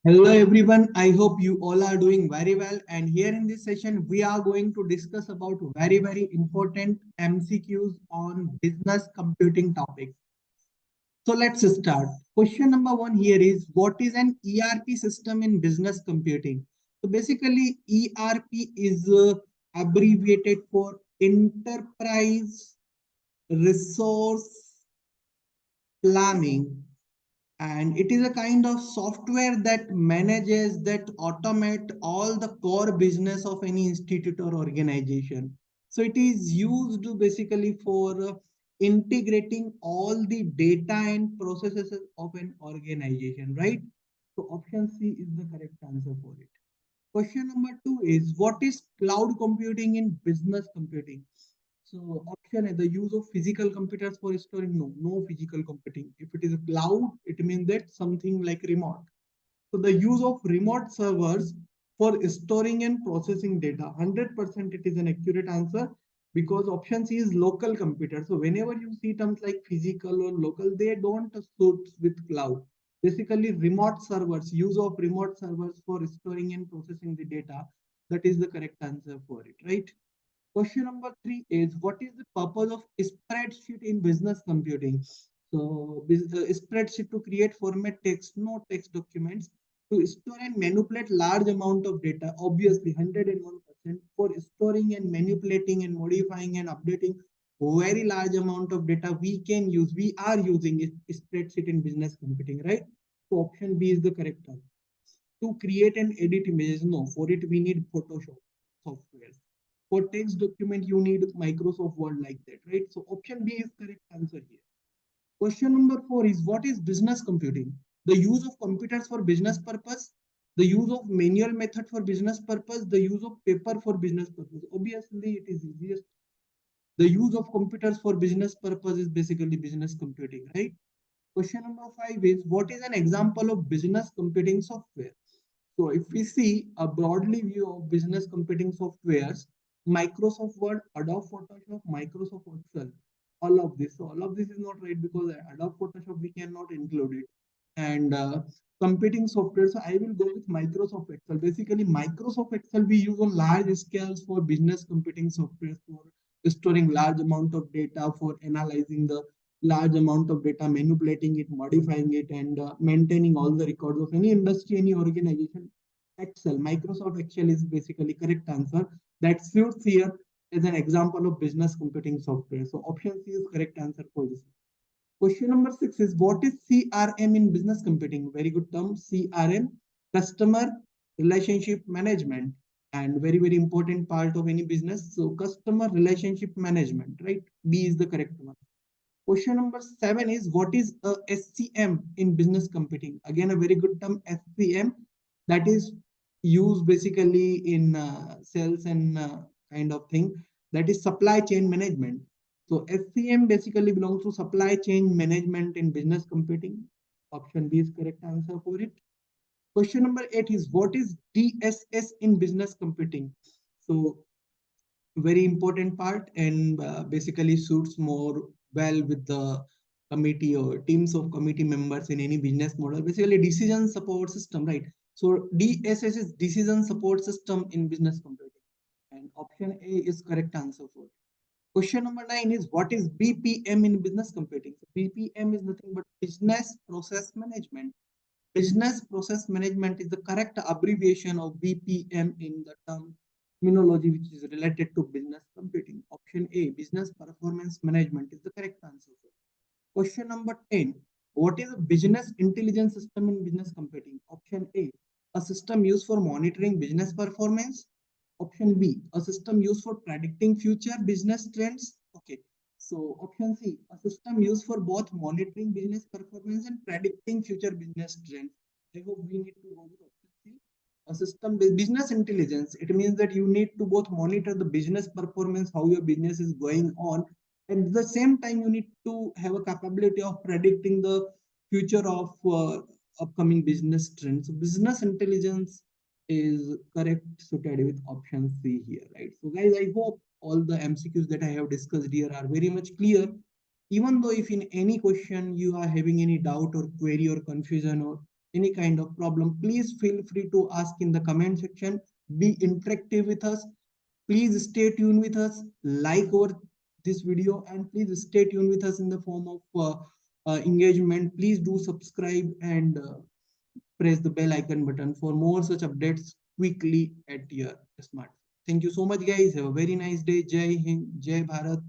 Hello everyone, I hope you all are doing very well, and here in this session we are going to discuss about very important MCQs on business computing topics. So let's start. Question number one here is, what is an ERP system in business computing? So basically ERP is abbreviated for Enterprise Resource Planning, and it is a kind of software that manages, that automate all the core business of any institute or organization. So it is used basically for integrating all the data and processes of an organization, right? So option C is the correct answer for it. Question number two is, what is cloud computing in business computing? So option A, the use of physical computers for storing. No physical computing. If it is a cloud, it means that something like remote. So the use of remote servers for storing and processing data. 100% it is an accurate answer, because option C is local computer. So whenever you see terms like physical or local, they don't suit with cloud. Basically remote servers, use of remote servers for storing and processing the data. That is the correct answer for it, right? Question number three is, what is the purpose of spreadsheet in business computing? So, spreadsheet to create format text, no text documents, to store and manipulate large amount of data. Obviously, 101% for storing and manipulating and modifying and updating very large amount of data. We are using spreadsheet in business computing, right? So option B is the correct answer. To create and edit images, no. For it, we need Photoshop software. For text document, you need Microsoft Word, like that, right? So option B is correct answer here. Question number four is, what is business computing? The use of computers for business purpose, the use of manual method for business purpose, the use of paper for business purpose. Obviously, it is easiest. The use of computers for business purpose is basically business computing, right? Question number five is, what is an example of business computing software? So if we see a broadly view of business computing softwares, Microsoft Word, Adobe Photoshop, Microsoft Excel, all of this. So all of this is not right, because Adobe Photoshop we cannot include it. And computing software, so I will go with Microsoft Excel. Basically, Microsoft Excel we use on large scales for business computing software, for storing large amount of data, for analyzing the large amount of data, manipulating it, modifying it, and maintaining all the records of any industry, any organization. Excel, Microsoft Excel is basically correct answer. That suits here as an example of business computing software. So option C is correct answer for this. Question number six is, what is CRM in business computing? Very good term, CRM, customer relationship management, and very important part of any business. So customer relationship management, right? B is the correct one. Question number seven is, what is a SCM in business computing? Again, a very good term, SCM, that is used basically in sales and kind of thing. That is supply chain management. So SCM basically belongs to supply chain management in business computing. Option B is correct answer for it. Question number eight is, what is DSS in business computing? So very important part, and basically suits more well with the committee or teams of committee members in any business model. Basically decision support system, right? So DSS is decision support system in business computing, and option A is correct answer for it. Question number nine is, what is BPM in business computing? So BPM is nothing but business process management. Business process management is the correct abbreviation of BPM in the terminology which is related to business computing. Option A, business performance management, is the correct answer. Question number 10. What is a business intelligence system in business computing? Option A, a system used for monitoring business performance. Option B, a system used for predicting future business trends. Okay. So option C, a system used for both monitoring business performance and predicting future business trends. I hope we need to go with option C. A system business intelligence. It means that you need to both monitor the business performance, how your business is going on, and at the same time you need to have a capability of predicting the future of upcoming business trends. So business intelligence is correct suited with option C here, right? So guys, I hope all the MCQs that I have discussed here are very much clear. Even though if in any question you are having any doubt or query or confusion or any kind of problem, please feel free to ask in the comment section. Be interactive with us. Please stay tuned with us, like our this video, and please stay tuned with us in the form of engagement. Please do subscribe and press the bell icon button for more such updates quickly at your smartphone. Thank you so much, guys. Have a very nice day. Jai Hind, Jai Bharat.